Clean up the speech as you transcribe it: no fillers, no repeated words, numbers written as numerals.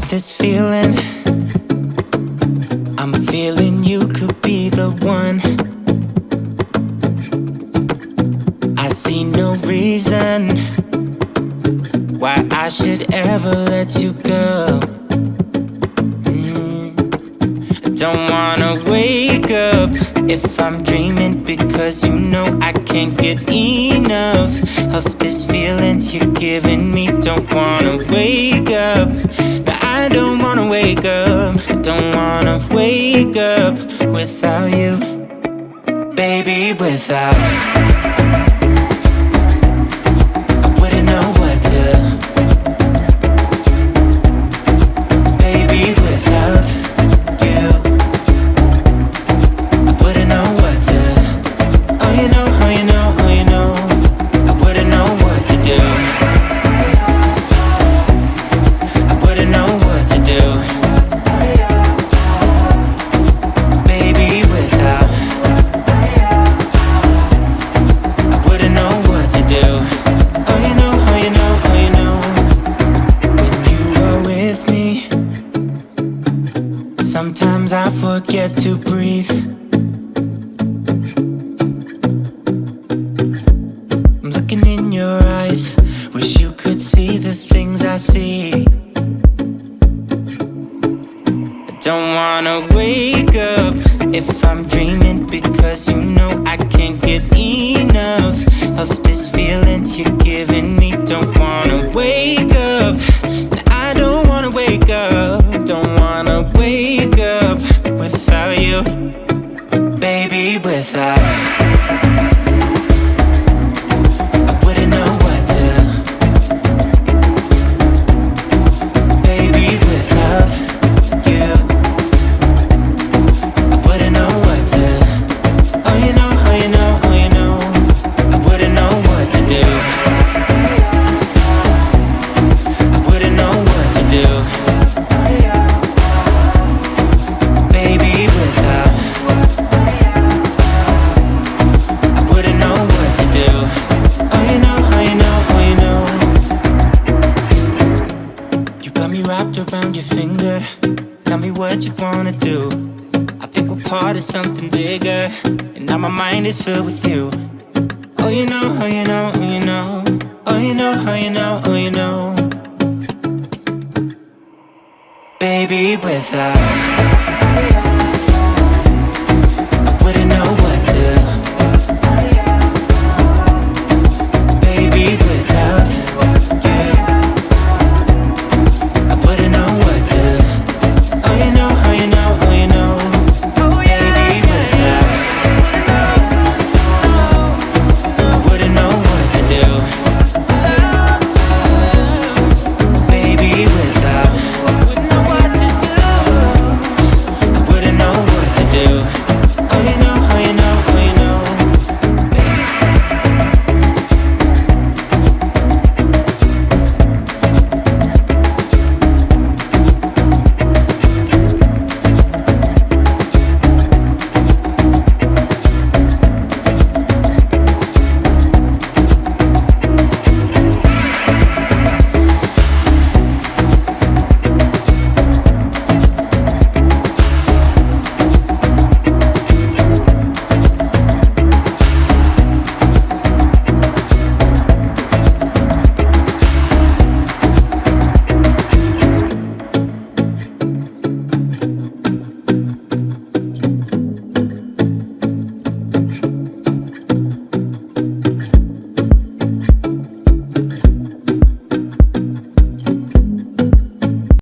This feeling, I'm feeling you could be the one. I see no reason why I should ever let you go. I don't wanna wake up if I'm dreaming, because you know I can't get enough of this feeling you're giving me. Don't wanna wake up. I don't wanna wake up, I don't wanna wake up without you, baby, without. I wouldn't know what to, baby, without you. I wouldn't know what to, oh you know, oh you know, oh you know, I wouldn't know what to do. Baby, without, I wouldn't know what to do. Oh you know, oh you know, oh you know. When you are with me, sometimes I forget to breathe. I'm looking in your eyes, wish you could see the things I see. Don't wanna wake up if I'm dreaming, because you know I can't get enough of this feeling you're giving me. Don't wanna wake up, I don't wanna wake up. Don't wanna wake up without you, baby, without. I wouldn't know what to, baby, without you. Around your finger, tell me what you wanna do. I think we're part of something bigger, and now my mind is filled with you. Oh you know, oh you know, oh you know, oh you know, oh you know, oh you know, baby, without.